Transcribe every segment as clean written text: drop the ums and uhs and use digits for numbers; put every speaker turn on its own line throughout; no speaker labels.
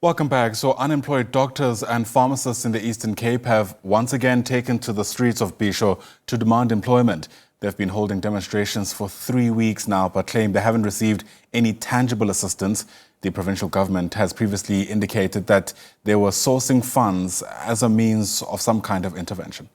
Welcome back. So unemployed doctors and pharmacists in the Eastern Cape have once again taken to the streets of Bhisho to demand employment. They've been holding demonstrations for 3 weeks now, but claim they haven't received any tangible assistance. The provincial government has previously indicated that they were sourcing funds as a means of some kind of intervention.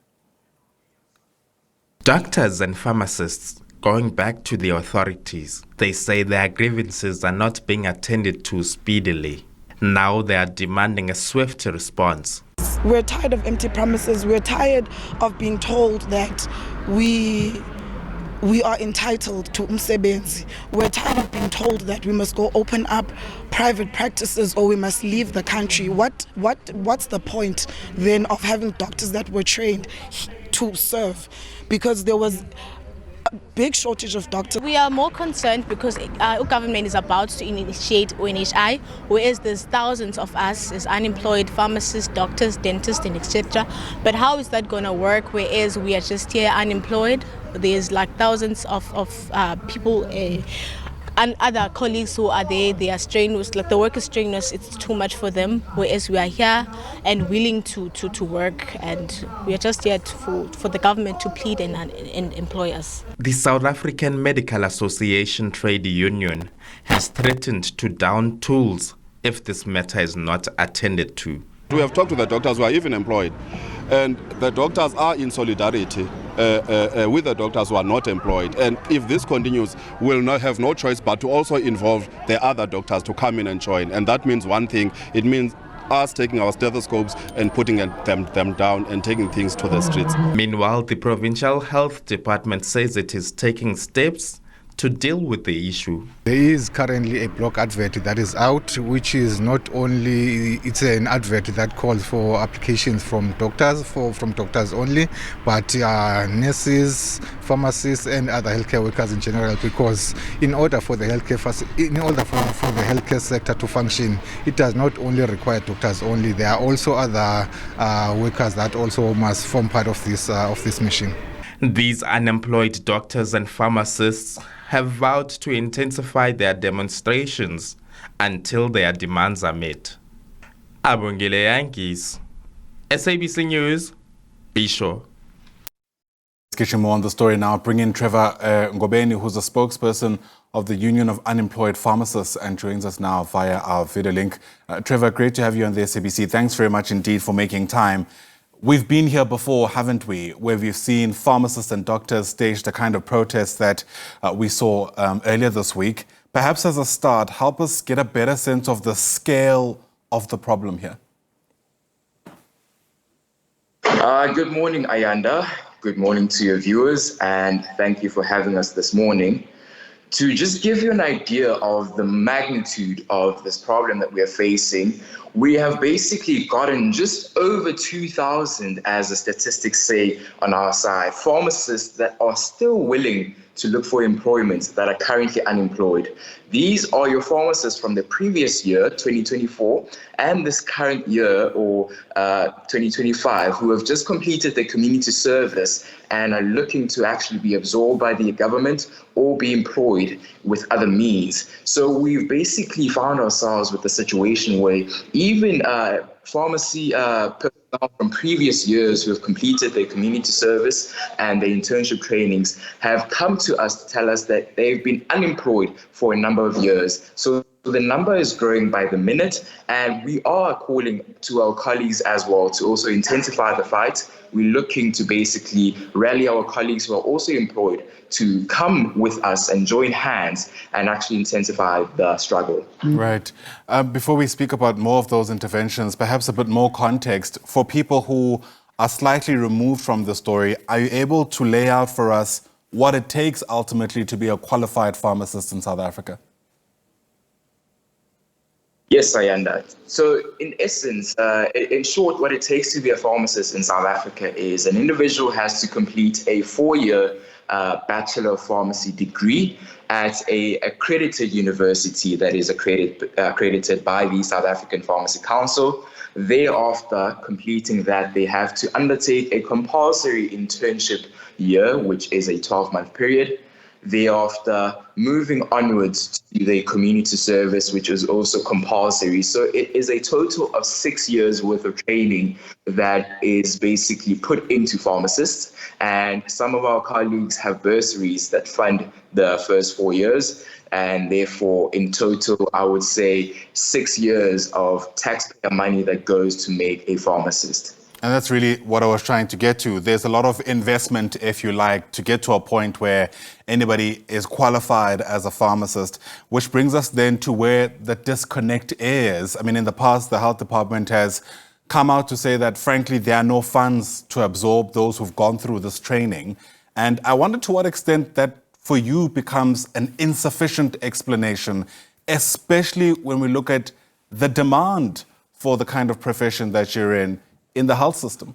Doctors and pharmacists going back to the authorities. They say their grievances are not being attended to speedily. Now they are demanding a swift response.
We're tired of empty promises. We're tired of being told that we are entitled to umsebenzi. We're tired of being told that we must go open up private practices or we must leave the country. What's the point then of having doctors that were trained to serve? Because there was a big shortage of doctors.
We are more concerned because our government is about to initiate ONHI, whereas there's thousands of us as unemployed pharmacists, doctors, dentists, and etc. But how is that going to work, whereas we are just here unemployed? There's like thousands of people and other colleagues who are there, they are strenuous, like the work is strenuous, it's too much for them, whereas we are here and willing to work, and we are just here for the government to plead and employ us.
The South African Medical Association Trade Union has threatened to down tools if this matter is not attended to.
We have talked to the doctors who are even employed, and the doctors are in solidarity with the doctors who are not employed. And if this continues, we'll not have no choice but to also involve the other doctors to come in and join. And that means one thing, it means us taking our stethoscopes and putting them down and taking things to the streets.
Meanwhile, the Provincial Health Department says it is taking steps to deal with the issue.
There is currently a block advert that is out, which is not only, it's an advert that calls for applications from doctors, from doctors only, but nurses, pharmacists and other healthcare workers in general, because in order for the healthcare for the healthcare sector to function, it does not only require doctors only, there are also other workers that also must form part of this mission.
These unemployed doctors and pharmacists have vowed to intensify their demonstrations until their demands are met. Abongile Yankees, SABC News, Bhisho.
Let's get you more on the story now. Bring in Trevor Ngobeni, who's the spokesperson of the Union of Unemployed Pharmacists and joins us now via our video link. Trevor, great to have you on the SABC. Thanks very much indeed for making time. We've been here before, haven't we, where we've seen pharmacists and doctors stage the kind of protests that we saw earlier this week. Perhaps as a start, help us get a better sense of the scale of the problem here.
Good morning, Ayanda. Good morning to your viewers, and thank you for having us this morning. To just give you an idea of the magnitude of this problem that we are facing, we have basically gotten just over 2,000, as the statistics say on our side, pharmacists that are still willing to look for employment that are currently unemployed. These are your pharmacists from the previous year, 2024, and this current year, or 2025, who have just completed their community service and are looking to actually be absorbed by the government or be employed with other means. So we've basically found ourselves with a situation where even pharmacy personnel from previous years who have completed their community service and their internship trainings have come to us to tell us that they've been unemployed for a number of years. So the number is growing by the minute, and we are calling to our colleagues as well to also intensify the fight. We're looking to basically rally our colleagues who are also employed to come with us and join hands and actually intensify the struggle.
Right. Before we speak about more of those interventions, perhaps a bit more context for people who are slightly removed from the story. Are you able to lay out for us what it takes ultimately to be a qualified pharmacist in South Africa?
Yes, Ayanda. So in essence, in short, what it takes to be a pharmacist in South Africa is an individual has to complete a 4-year Bachelor of Pharmacy degree at an accredited university that is accredited by the South African Pharmacy Council. Thereafter, completing that, they have to undertake a compulsory internship year, which is a 12-month period. thereafter moving onwards to the community service, which is also compulsory. So it is a total of 6 years worth of training that is basically put into pharmacists. And some of our colleagues have bursaries that fund the first 4 years. And therefore, in total, I would say 6 years of taxpayer money that goes to make a pharmacist.
And that's really what I was trying to get to. There's a lot of investment, if you like, to get to a point where anybody is qualified as a pharmacist, which brings us then to where the disconnect is. I mean, in the past, the health department has come out to say that, frankly, there are no funds to absorb those who've gone through this training. And I wonder to what extent that for you becomes an insufficient explanation, especially when we look at the demand for the kind of profession that you're in the health system.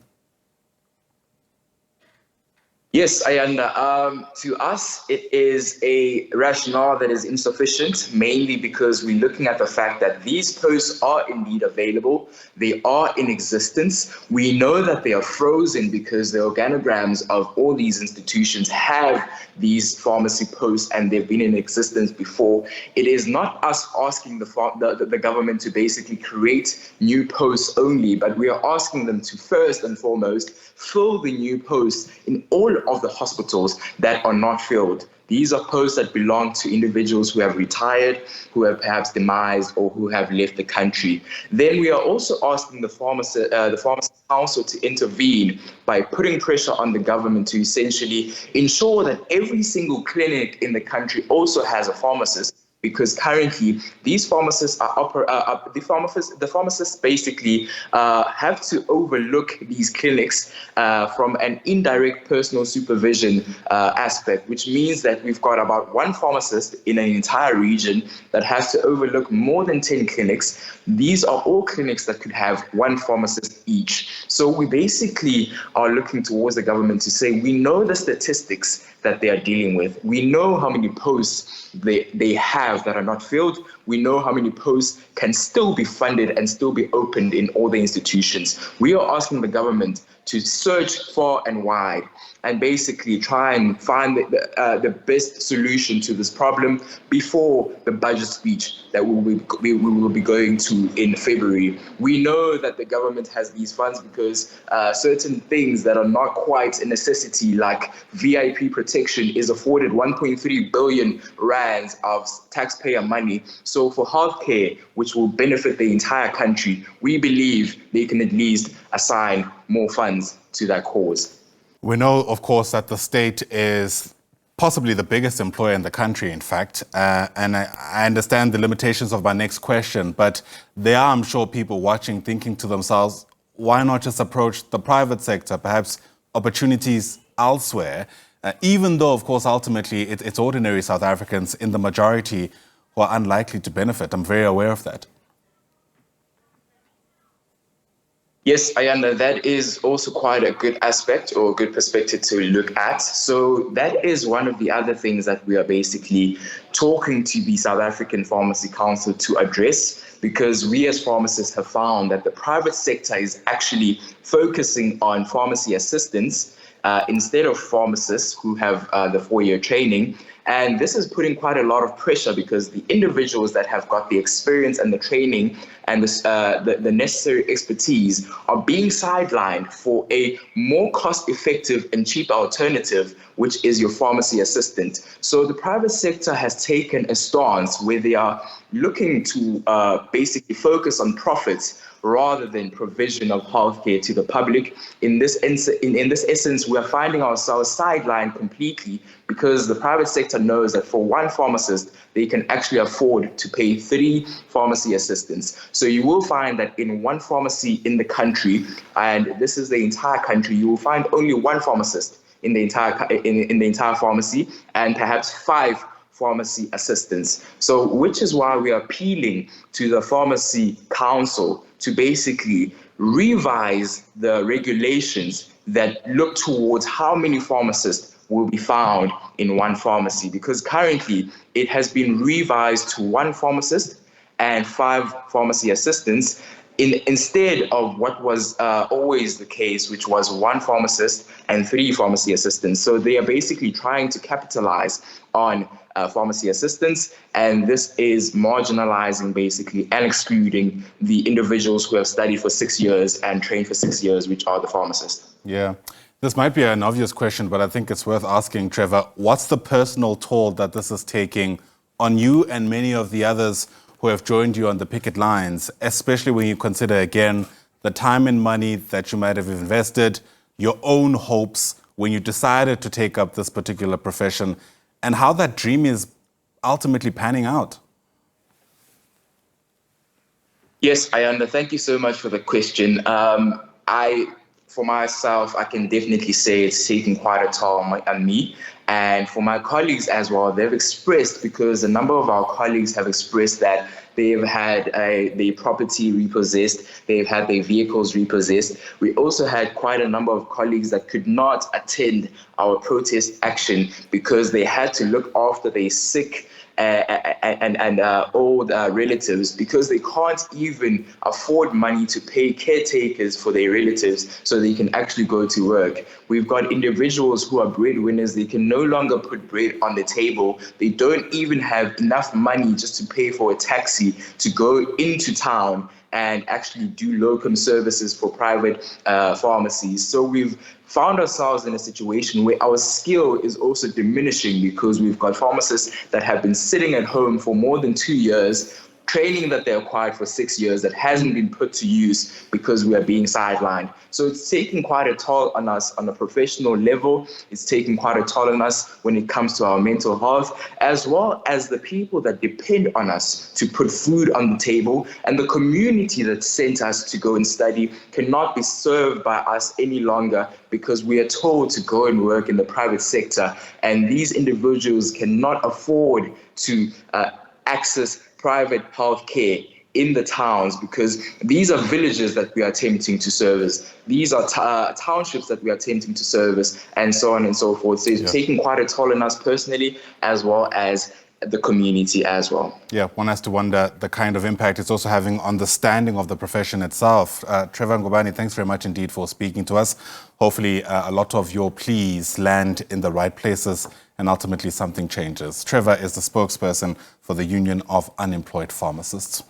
Yes, Ayanda. To us, it is a rationale that is insufficient, mainly because we're looking at the fact that these posts are indeed available. They are in existence. We know that they are frozen because the organograms of all these institutions have these pharmacy posts and they've been in existence before. It is not us asking the government to basically create new posts only, but we are asking them to first and foremost fill the new posts in all of the hospitals that are not filled. These are posts that belong to individuals who have retired, who have perhaps demised, or who have left the country. Then we are also asking the pharmacy council to intervene by putting pressure on the government to essentially ensure that every single clinic in the country also has a pharmacist. Because currently, these pharmacists the pharmacists basically have to overlook these clinics from an indirect personal supervision aspect, which means that we've got about one pharmacist in an entire region that has to overlook more than 10 clinics. These are all clinics that could have one pharmacist each. So we basically are looking towards the government to say, we know the statistics that they are dealing with. We know how many posts they have that are not filled. We know how many posts can still be funded and still be opened in all the institutions. We are asking the government to search far and wide and basically try and find the best solution to this problem before the budget speech that we will be going to in February. We know that the government has these funds because certain things that are not quite a necessity, like VIP protection, is afforded 1.3 billion rands of taxpayer money. So for healthcare, which will benefit the entire country, we believe they can at least assign more funds to that cause.
We know, of course, that the state is possibly the biggest employer in the country, in fact. And I understand the limitations of my next question, but there are, I'm sure, people watching thinking to themselves, why not just approach the private sector, perhaps opportunities elsewhere, even though, of course, ultimately it's ordinary South Africans in the majority who are unlikely to benefit. I'm very aware of that.
Yes, Ayanda, that is also quite a good aspect or a good perspective to look at. So that is one of the other things that we are basically talking to the South African Pharmacy Council to address, because we as pharmacists have found that the private sector is actually focusing on pharmacy assistants instead of pharmacists who have the 4-year training. And this is putting quite a lot of pressure because the individuals that have got the experience and the training and the necessary expertise are being sidelined for a more cost-effective and cheaper alternative, which is your pharmacy assistant. So the private sector has taken a stance where they are looking to basically focus on profits rather than provision of healthcare to the public. In this essence, we are finding ourselves sidelined completely because the private sector knows that for one pharmacist, they can actually afford to pay 3 pharmacy assistants. So you will find that in one pharmacy in the country, and this is the entire country, you will find only one pharmacist in the entire pharmacy and perhaps 5 pharmacy assistants. So which is why we are appealing to the Pharmacy Council to basically revise the regulations that look towards how many pharmacists will be found in one pharmacy, because currently it has been revised to 1 pharmacist and 5 pharmacy assistants. instead of what was always the case, which was 1 pharmacist and 3 pharmacy assistants. So they are basically trying to capitalize on pharmacy assistants, and this is marginalizing basically and excluding the individuals who have studied for 6 years and trained for 6 years, which are the pharmacists.
Yeah. This might be an obvious question, but I think it's worth asking, Trevor. What's the personal toll that this is taking on you and many of the others who have joined you on the picket lines, especially when you consider, again, the time and money that you might have invested, your own hopes when you decided to take up this particular profession, and how that dream is ultimately panning out?
Yes, Ayanda, thank you so much for the question. For myself, I can definitely say it's taking quite a toll on me. And for my colleagues as well, they've expressed, because a number of our colleagues have expressed that they've had their property repossessed, they've had their vehicles repossessed. We also had quite a number of colleagues that could not attend our protest action because they had to look after their sick and old relatives, because they can't even afford money to pay caretakers for their relatives so they can actually go to work. We've got individuals who are breadwinners. They can no longer put bread on the table. They don't even have enough money just to pay for a taxi to go into town and actually do locum services for private pharmacies. So we've found ourselves in a situation where our skill is also diminishing, because we've got pharmacists that have been sitting at home for more than 2 years, training that they acquired for 6 years that hasn't been put to use because we are being sidelined. So it's taking quite a toll on us on a professional level. It's taking quite a toll on us when it comes to our mental health, as well as the people that depend on us to put food on the table, and the community that sent us to go and study cannot be served by us any longer because we are told to go and work in the private sector, and these individuals cannot afford to access private health care in the towns, because these are villages that we are attempting to service. These are townships that we are attempting to service, and so on and so forth. So it's taking quite a toll on us personally, as well as the community as well.
Yeah, one has to wonder the kind of impact it's also having on the standing of the profession itself. Trevor Ngobeni, thanks very much indeed for speaking to us. Hopefully a lot of your pleas land in the right places and ultimately something changes. Trevor is the spokesperson for the Union of Unemployed Pharmacists.